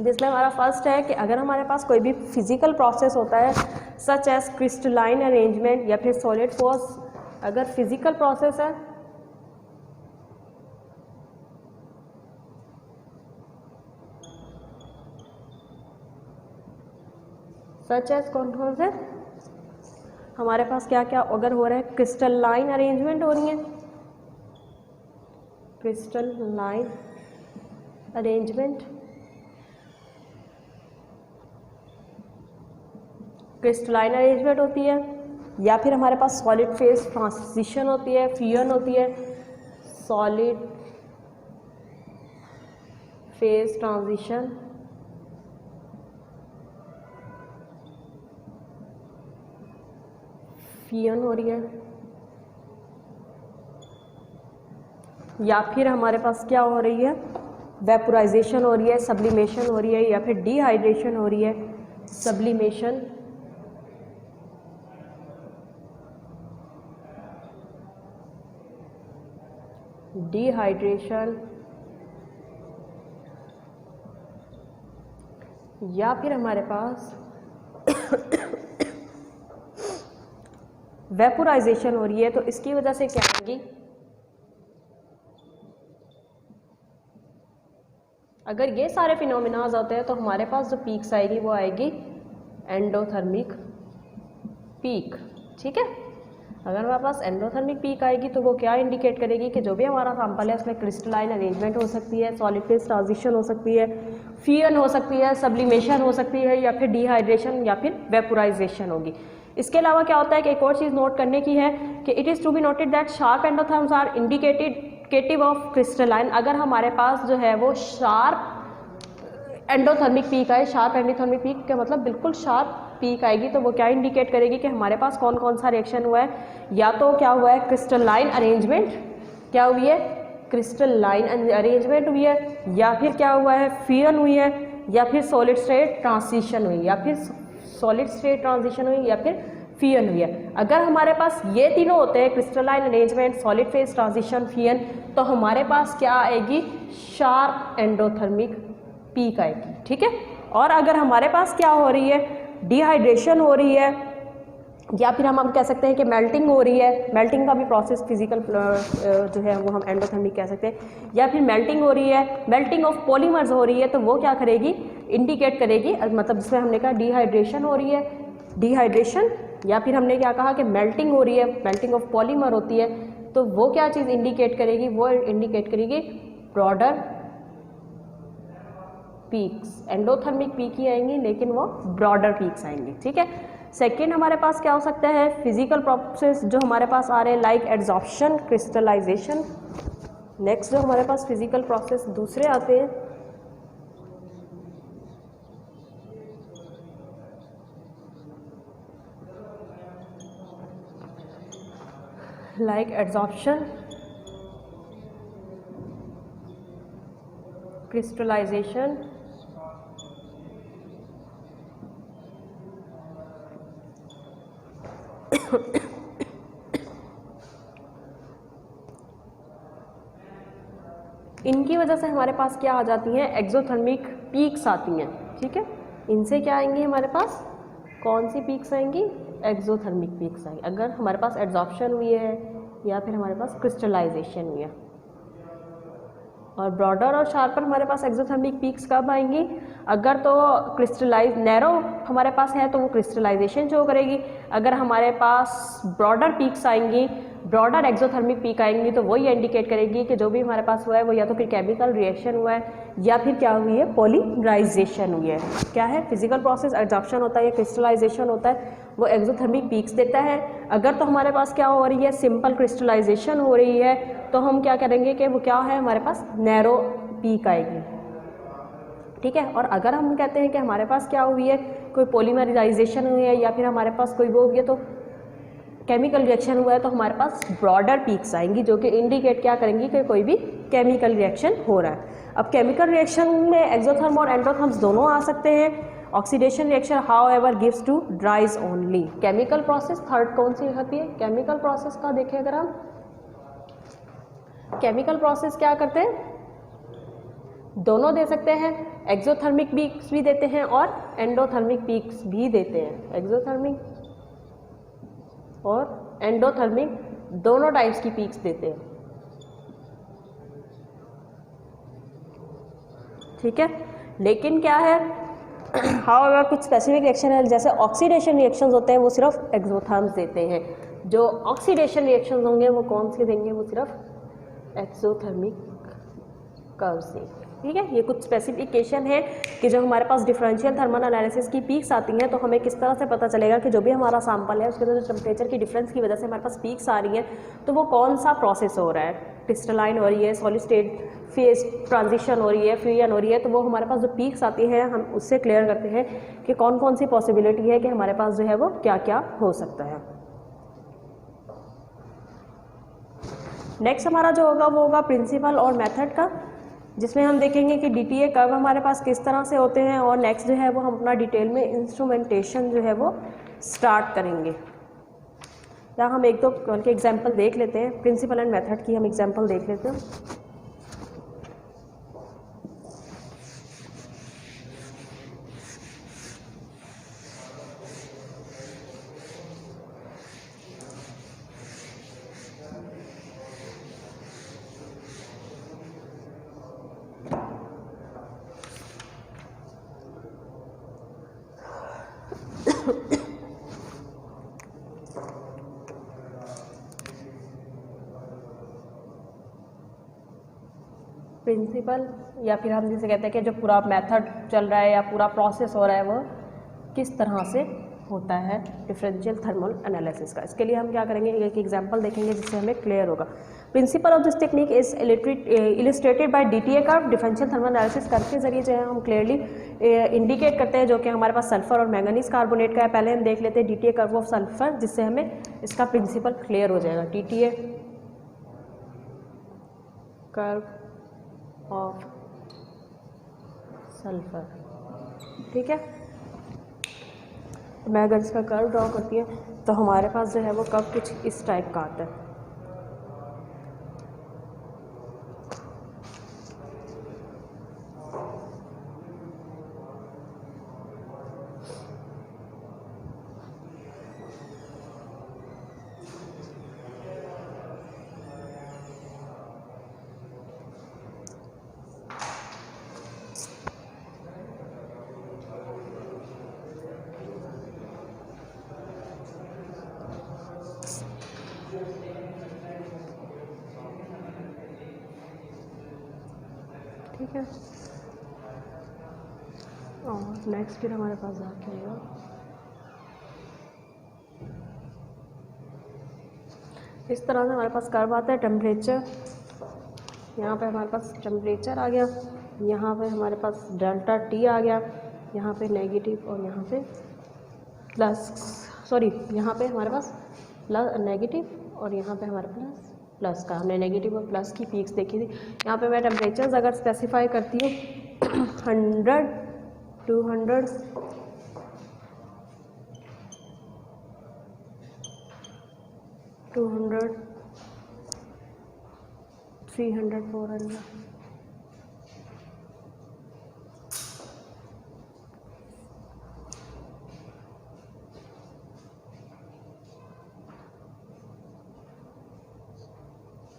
[SPEAKER 1] जिसमें हमारा फर्स्ट है कि अगर हमारे पास कोई भी फिजिकल प्रोसेस होता है सच एज क्रिस्टलाइन अरेंजमेंट या फिर सॉलिड फोर्स, अगर फिजिकल प्रोसेस है सच एज कौन कौन से हमारे पास क्या क्या अगर हो रहा है, क्रिस्टलाइन अरेंजमेंट हो रही है, क्रिस्टलाइन अरेंजमेंट, क्रिस्टलाइन अरेंजमेंट होती है, या फिर हमारे पास सॉलिड फेज ट्रांजिशन होती है, फ्यूजन होती है, सॉलिड फेज ट्रांजिशन, फ्यूजन हो रही है, या फिर हमारे पास क्या हो रही है, वेपोराइजेशन हो रही है, सब्लिमेशन हो रही है, या फिर डिहाइड्रेशन हो रही है, सब्लिमेशन, डिहाइड्रेशन, या फिर हमारे पास वेपोराइजेशन हो रही है। तो इसकी वजह से क्या आएगी, अगर ये सारे फिनोमिनाज होते हैं तो हमारे पास जो पीक्स आएगी वो आएगी एंडोथर्मिक पीक। ठीक है, अगर हमारे पास एंडोथर्मिक पीक आएगी तो वो क्या इंडिकेट करेगी कि जो भी हमारा सैंपल है उसमें क्रिस्टलाइन अरेंजमेंट हो सकती है, सॉलिड फेज ट्रांजिशन हो सकती है, फ्यूजन हो सकती है, सब्लिमेशन हो सकती है, या फिर डिहाइड्रेशन या फिर वेपोराइजेशन होगी। इसके अलावा क्या होता है कि एक और चीज़ नोट करने की है कि it is to be noted that sharp endotherms are indicative of crystalline. अगर हमारे पास जो है वो शार्प एंडोथर्मिक पीक आए, शार्प एंडोथर्मिक पीक का मतलब बिल्कुल शार्प पीक आएगी, तो वो क्या इंडिकेट करेगी कि हमारे पास कौन कौन सा रिएक्शन हुआ है, या तो क्या हुआ है, क्रिस्टलाइन अरेंजमेंट क्या हुई है, क्रिस्टलाइन अरेंजमेंट हुई है, या फिर क्या हुआ है, फ्यूजन हुई है, या फिर सॉलिड स्टेट ट्रांजिशन हुई, या फिर सॉलिड स्टेट ट्रांजिशन हुई, या फिर फ्यूजन हुई है। अगर हमारे पास ये तीनों होते हैं, crystalline arrangement, solid phase transition, fusion, तो हमारे पास क्या आएगी, शार्प एंडोथर्मिक पीक आएगी। ठीक है, और अगर हमारे पास क्या हो रही है, डिहाइड्रेशन हो रही है, या फिर हम कह सकते हैं कि मेल्टिंग हो रही है, मेल्टिंग का भी प्रोसेस फिजिकल जो है वो हम एंडोथर्मिक कह सकते हैं, या फिर मेल्टिंग हो रही है, मेल्टिंग ऑफ पॉलीमर्स हो रही है, तो वो क्या करेगी, इंडिकेट करेगी, मतलब जिसमें हमने कहा डिहाइड्रेशन हो रही है, डिहाइड्रेशन, या फिर हमने क्या कहा कि मेल्टिंग हो रही है, मेल्टिंग ऑफ पॉलीमर होती है, तो वो क्या चीज़ इंडिकेट करेगी, वो इंडिकेट करेगी ब्रॉडर पीक्स। एंडोथर्मिक पीक ही आएंगी लेकिन वो ब्रॉडर पीक्स आएंगे। ठीक है, सेकेंड हमारे पास क्या हो सकता है, फिजिकल प्रोसेस जो हमारे पास आ रहे हैं लाइक एड्जॉर्प्शन, क्रिस्टलाइजेशन। नेक्स्ट जो हमारे पास फिजिकल प्रोसेस दूसरे आते हैं लाइक एड्जॉर्प्शन, क्रिस्टलाइजेशन, इनकी वजह से हमारे पास क्या आ जाती हैं, एक्सोथर्मिक पीक्स आती हैं। ठीक है, इनसे क्या आएंगी हमारे पास, कौन सी पीक्स आएंगी, एक्सोथर्मिक पीक्स आएंगी अगर हमारे पास एड्जॉर्प्शन हुई है या फिर हमारे पास क्रिस्टलाइजेशन हुई है। और ब्रॉडर और शार्पर हमारे पास एक्सोथर्मिक पीक्स कब आएंगी? अगर तो क्रिस्टलाइज नैरो हमारे पास है तो वो क्रिस्टलाइजेशन शो करेगी। अगर हमारे पास ब्रॉडर पीक्स आएंगी, ब्रॉडर एक्सोथर्मिक पीक आएंगी, तो वही इंडिकेट करेगी कि जो भी हमारे पास हुआ है वो या तो फिर केमिकल रिएक्शन हुआ है या फिर क्या हुई है, पॉलीमराइजेशन हुई है। क्या है? फिजिकल प्रोसेस, एडजॉर्प्शन होता है या क्रिस्टलाइजेशन होता है, वो एक्सोथर्मिक पीक्स देता है। अगर तो हमारे पास क्या हो रही है, सिंपल क्रिस्टलाइजेशन हो रही है, तो हम क्या करेंगे कि वो क्या है, हमारे पास नैरो पीक आएगी। ठीक है। और अगर हम कहते हैं कि हमारे पास क्या हुई है, कोई पॉलीमराइजेशन हुई है या फिर हमारे पास कोई वो हुई है, तो केमिकल रिएक्शन हुआ है, तो हमारे पास ब्रॉडर पीक्स आएंगी जो कि इंडिकेट क्या करेंगी कि कोई भी केमिकल रिएक्शन हो रहा है। अब केमिकल रिएक्शन में एक्सोथर्म और एंडोथर्म्स दोनों आ सकते हैं। Oxidation reaction however gives to dries only. Chemical process third कौन सी होती है? केमिकल प्रोसेस का देखें अगर हम, केमिकल प्रोसेस क्या करते हैं, दोनों दे सकते हैं, एक्सोथर्मिक पीक्स भी देते हैं और एंडोथर्मिक पीक्स भी देते हैं। एक्सोथर्मिक और एंडोथर्मिक दोनों टाइप्स की पीक्स देते हैं। ठीक है। लेकिन क्या है, हाउ एवर कुछ स्पेसिफिक रिएक्शन है, जैसे ऑक्सीडेशन रिएक्शंस होते हैं वो सिर्फ एक्सोथर्म्स देते हैं। जो ऑक्सीडेशन रिएक्शंस होंगे वो कौन से देंगे, वो सिर्फ एक्सोथर्मिक कर्व्स देंगे। ठीक है। ये कुछ स्पेसिफिकेशन है कि जब हमारे पास डिफरेंशियल थर्मल एनालिसिस की पीक्स आती हैं तो हमें किस तरह से पता चलेगा कि जो भी हमारा सैंपल है उसके अंदर जो टेम्परेचर की डिफरेंस की वजह से हमारे पास पीक्स आ रही हैं, तो वो कौन सा प्रोसेस हो रहा है, क्रिस्टलाइन हो रही है, सॉलिड स्टेट फेज ट्रांजिशन हो रही है, फ्यूजन हो रही है। तो वो हमारे पास जो पीक्स आती हैं हम उससे क्लियर करते हैं कि कौन कौन सी पॉसिबिलिटी है कि हमारे पास जो है वो क्या क्या हो सकता है। नेक्स्ट हमारा जो होगा वो होगा प्रिंसिपल और मेथड का, जिसमें हम देखेंगे कि डीटीए कर्व हमारे पास किस तरह से होते हैं, और नेक्स्ट जो है वो हम अपना डिटेल में इंस्ट्रूमेंटेशन जो है वो स्टार्ट करेंगे। या हम एक दो उनके एग्जांपल देख लेते हैं, प्रिंसिपल एंड मेथड की हम एग्जांपल देख लेते हैं। प्रिंसिपल या फिर हम जिसे कहते हैं कि जो पूरा मेथड चल रहा है या पूरा प्रोसेस हो रहा है वो किस तरह से होता है डिफरेंशियल थर्मल एनालिसिस का। इसके लिए हम क्या करेंगे, एक एग्जांपल देखेंगे जिससे हमें क्लियर होगा। Principle of this technique is illustrated by DTA curve. Differential thermal analysis curve के जरिए जो है हम क्लियरली इंडिकेट करते हैं, जो कि हमारे पास सल्फर और मैंगनीज कार्बोनेट का है। पहले हम देख लेते हैं डीटीए कर्व ऑफ सल्फर, जिससे हमें इसका प्रिंसिपल क्लियर हो जाएगा। डीटीए कर्व ऑफ सल्फर, ठीक है। मैं अगर इसका कर्व ड्रॉ करती हूँ तो हमारे पास जो है वो कर्व कुछ इस टाइप का आता है। ठीक है। और नेक्स्ट फिर हमारे पास क्या होगा, इस तरह से हमारे पास कर्व आता है। टेम्परेचर, यहाँ पे हमारे पास टेम्परेचर आ गया, यहाँ पे हमारे पास डेल्टा टी आ गया, यहाँ पे नेगेटिव और यहाँ पे प्लस, सॉरी यहाँ पे हमारे पास प्लस नेगेटिव और यहाँ पे हमारे पास प्लस का। हमने नेगेटिव और प्लस की पीक्स देखी थी। यहाँ पे मैं टेम्परेचर्स अगर स्पेसिफाई करती हूँ 100, 200, 200, 300, 400,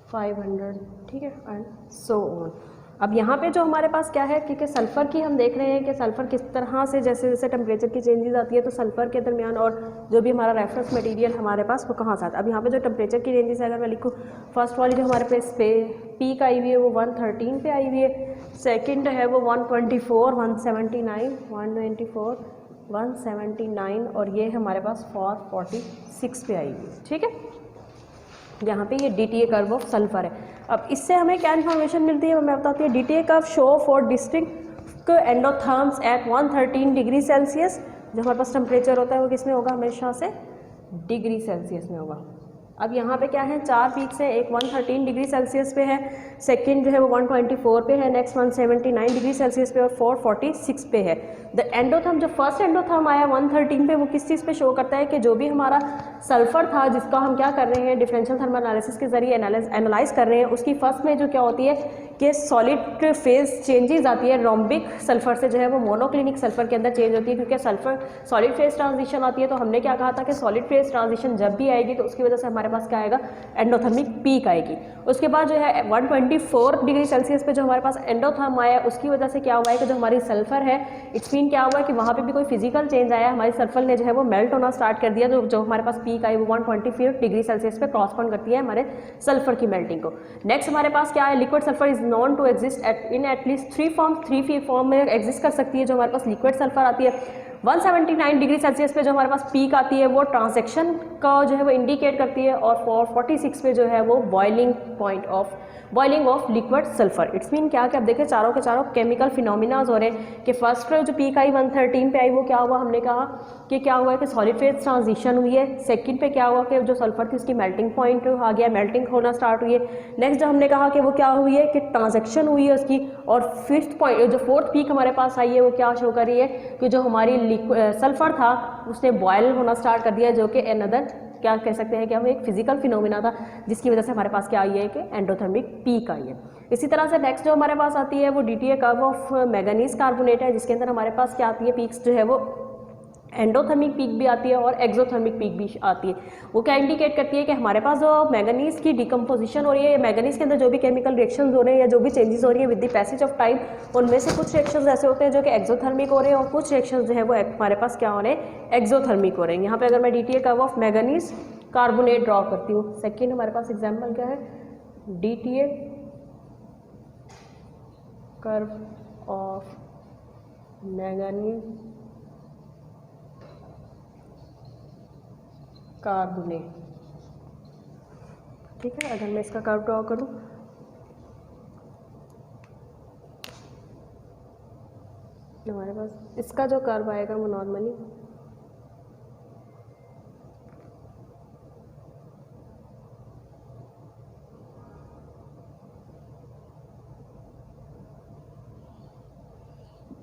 [SPEAKER 1] $500, ठीक है, एंड सो ऑन। अब यहाँ पे जो हमारे पास क्या है, क्योंकि सल्फ़र की हम देख रहे हैं कि सल्फ़र किस तरह से जैसे जैसे टेम्परेचर की चेंजेस आती है तो सल्फ़र के दरमियान और जो भी हमारा रेफरेंस मटेरियल हमारे पास वो कहाँ से आता है। अब यहाँ पे जो टेम्परेचर की रेंजेस है, अगर मैं लिखूँ फर्स्ट वाली जो हमारे पास पे पीक आई हुई है वो 113 पे आई हुई है, सेकंड है वो 124, 179, 124, 179 और ये हमारे पास 446 पे आई हुई है। ठीक है, यहाँ पे ये DTA कर्व ऑफ सल्फर है। अब इससे हमें क्या इन्फॉर्मेशन मिलती है, मैं बताती हूँ। DTA curve show for distinct endotherms at 113 degree Celsius. जो हमारे पास टेम्परेचर होता है वो किस में होगा, हमेशा से डिग्री सेल्सियस में होगा। अब यहाँ पे क्या है, 4 पीक्स है, एक 113 डिग्री सेल्सियस पे है, सेकंड जो है वो 124 पे है, नेक्स्ट 179 डिग्री सेल्सियस पे और 446 पे है। द एंडोथर्म, जो फर्स्ट एंडोथर्म आया 113 पे, वो किस चीज़ पे शो करता है कि जो भी हमारा सल्फर था जिसका हम क्या कर रहे हैं डिफरेंशियल थर्मल एनालिसिस के जरिए एनालाइज कर रहे हैं, उसकी फर्स्ट में जो क्या होती है कि सॉलिड फेज चेंजेस आती है, रोम्बिक सल्फर से जो है वो मोनोक्लिनिक सल्फर के अंदर चेंज होती है, क्योंकि सल्फर सॉलिड फेज ट्रांजिशन आती है। तो हमने क्या कहा था कि सॉलिड फेज ट्रांजिशन जब भी आएगी तो उसकी वजह से हमारे पास क्या आएगा, एंडोथर्मिक पीक आएगी। उसके बाद जो है 124 डिग्री सेल्सियस पे जो हमारे पास एंडोथर्म आया, उसकी वजह से क्या हुआ है कि जो हमारी सल्फर है, इट्स मीन क्या हुआ है कि वहाँ पे भी कोई फिजिकल चेंज आया, हमारी सल्फर ने जो है वो मेल्ट होना स्टार्ट कर दिया। जो हमारे पास पीक आई वो 124 डिग्री सेल्सियस पे क्रॉसपॉन्ड करती है हमारे सल्फर की मेल्टिंग को। नेक्स्ट हमारे पास क्या है, liquid sulphur is known to exist in at least 3 forms, 3 form में एग्जिस्ट कर सकती है जो हमारे पास लिक्विड सल्फर आती है। 179 डिग्री सेल्सियस पे जो हमारे पास पीक आती है वो ट्रांसेक्शन का जो है वो इंडिकेट करती है, और 446 पे जो है वो boiling of liquid sulphur. It's mean क्या कि अब देखिए चारों के चारों केमिकल फिनोमिनाज हो रहे हैं कि फर्स्ट जो पीक आई 113 पे आई वो क्या हुआ, हमने कहा कि क्या हुआ है कि सॉलिड फेज ट्रांजिशन हुई है। सेकंड पे क्या हुआ कि जो सल्फर थी उसकी मेल्टिंग पॉइंट आ गया, मेल्टिंग होना स्टार्ट हुई है। नेक्स्ट जो हमने कहा कि वो क्या हुई है कि ट्रांजेक्शन हुई है उसकी। और फिफ्थ पॉइंट जो फोर्थ पीक हमारे पास आई है वो क्या शो कर रही है कि जो हमारी सल्फर था उसने बॉयल होना स्टार्ट कर दिया, जो कि अनदर क्या कह सकते हैं कि हम एक फिजिकल फिनोमिना था जिसकी वजह से हमारे पास क्या आई है कि एंडोथर्मिक पीक आई है। इसी तरह से नेक्स्ट जो हमारे पास आती है वो DTA curve of manganese carbonate है, जिसके अंदर हमारे पास क्या आती है, पीक्स जो है वो एंडोथर्मिक पीक भी आती है और एक्सोथर्मिक पीक भी आती है। वो क्या इंडिकेट करती है कि हमारे पास जो मैंगनीज की डिकम्पोजिशन हो रही है, मैंगनीज के अंदर जो भी केमिकल रिएक्शंस हो रहे हैं या जो भी चेंजेस हो रही है with the passage of time, उनमें से कुछ रिएक्शंस ऐसे होते हैं जो कि एक्सोथर्मिक हो रहे हैं और कुछ रिएक्शंस जो है वो हमारे पास क्या हो रहे हैं, एक्सोथर्मिक हो रहे हैं। यहाँ पे अगर मैं DTA curve of manganese carbonate draw करती हूँ, सेकेंड हमारे पास एग्जाम्पल क्या है, DTA curve of manganese carbonate. ठीक है, अगर मैं इसका कर्व ड्रॉ करूं, हमारे पास इसका जो कर्व आएगा वो नॉर्मली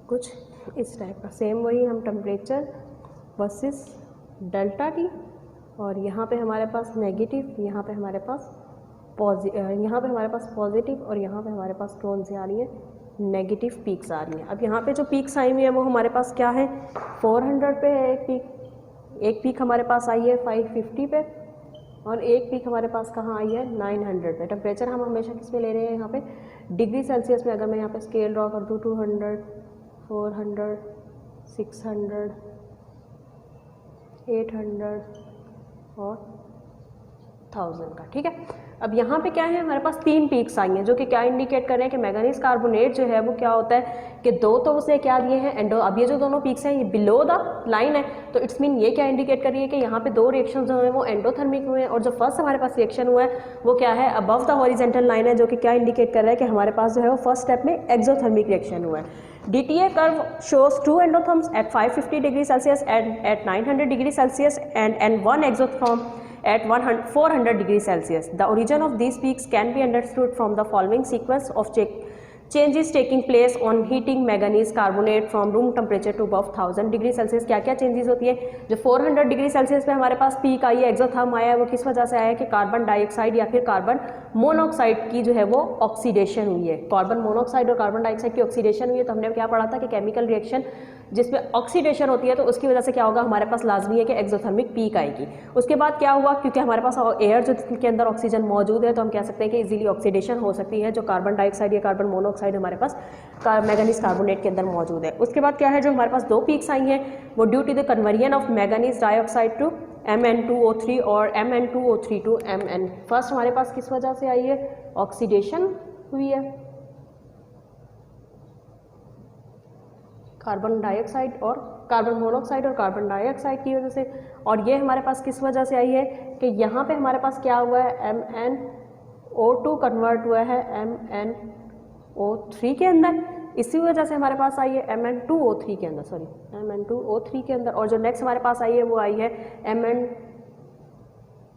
[SPEAKER 1] कुछ इस टाइप का, सेम वही हम टेम्परेचर वर्सेस डेल्टा टी, और यहाँ पे हमारे पास नेगेटिव, यहाँ पे हमारे पास पॉजिटिव और यहाँ पे हमारे पास कौन सी आ रही है, नेगेटिव पीक्स आ रही हैं। अब यहाँ पे जो पीक्स आई हुई है वो हमारे पास क्या है, 400 पे है एक पीक हमारे पास आई है 550 पे, और एक पीक हमारे पास कहाँ आई है 900 पे। टेम्परेचर हम हमेशा किस में ले रहे हैं, यहाँ पे डिग्री सेल्सियस में। अगर मैं यहाँ पे स्केल ड्रॉ कर दूँ 200, 400, 600, 800 और 1000 का। ठीक है, अब यहाँ पे क्या है, हमारे पास 3 पीक्स आई हैं जो कि क्या इंडिकेट कर रहे हैं कि मैंगनीज कार्बोनेट जो है वो क्या होता है कि 2 तो उसने क्या दिए हैं एंडो। अब ये जो दोनों पीक्स हैं ये बिलो द लाइन है, तो इट्स मीन ये क्या इंडिकेट कर रही है कि यहाँ पे 2 रिएक्शन जो है वो एंडोथर्मिक हुए हैं, और जो फर्स्ट हमारे पास रिएक्शन हुआ है वो क्या है, अबव द हॉरिजेंटल लाइन है, जो कि क्या इंडिकेट कर रहा है कि हमारे पास जो है वो फर्स्ट स्टेप में एक्सोथर्मिक रिएक्शन हुआ है। DTA curve shows 2 endotherms at 550 degrees Celsius and at 900 degrees Celsius and 1 exotherm at 400 degrees Celsius. The origin of these peaks can be understood from the following sequence of changes taking place on heating manganese carbonate from room temperature to above 1000 degree Celsius. क्या क्या चेंजेस होती है, जो 400 डिग्री सेल्सियस पे हमारे पास पीक आई है, एक्सोथर्म आया है, वो किस वजह से आया है कि कार्बन डाइऑक्साइड या फिर कार्बन मोनोऑक्साइड की जो है वो ऑक्सीडेशन हुई है। कार्बन मोनोऑक्साइड और कार्बन डाइऑक्साइड की ऑक्सीडेशन हुई है, तो हमने क्या पढ़ा था कि केमिकल रिएक्शन जिसमें ऑक्सीडेशन होती है, तो उसकी वजह से क्या होगा, हमारे पास लाजमी है कि एक्सोथर्मिक पीक आएगी। उसके बाद क्या हुआ, क्योंकि हमारे पास एयर जो के अंदर ऑक्सीजन मौजूद है, तो हम कह सकते हैं कि इजीली ऑक्सीडेशन हो सकती है, जो कार्बन डाइऑक्साइड या कार्बन मोनोऑक्साइड हमारे पास मैंगनीज कार्बोनेट के अंदर मौजूद है। उसके बाद क्या है, जो हमारे पास 2 पीक्स आई हैं वो due to the conversion of manganese dioxide to Mn2O3 और Mn2O3 टू Mn। फर्स्ट हमारे पास किस वजह से आई है, ऑक्सीडेशन हुई है कार्बन डाइऑक्साइड और कार्बन मोनोऑक्साइड और कार्बन डाइऑक्साइड की वजह से। और ये हमारे पास किस वजह से आई है कि यहाँ पे हमारे पास क्या हुआ है, MnO2 कन्वर्ट हुआ है MnO3 के अंदर, इसी वजह से हमारे पास आई है Mn2O3 के अंदर, सॉरी Mn2O3 के अंदर। और जो नेक्स्ट हमारे पास आई है वो आई है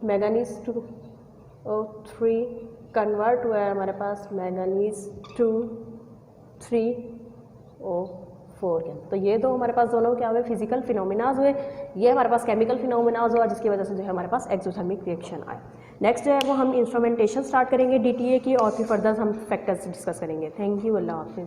[SPEAKER 1] मैंगनीज 2O3 कन्वर्ट हुआ है हमारे पास मैंगनीज 2,3O4 के अंदर। तो ये दो हमारे पास दोनों क्या हुए, फिजिकल फिनोमिनाज हुए। ये हमारे पास केमिकल फिनोमिनाज हुआ, जिसकी वजह से जो है हमारे पास एक्सोथर्मिक रिएक्शन आए। नेक्स्ट जो है वो हम इंस्ट्रूमेंटेशन स्टार्ट करेंगे DTA की, और फिर फर्दर हम फैक्टर्स डिस्कस करेंगे। थैंक यू, अल्लाह हाफिज़।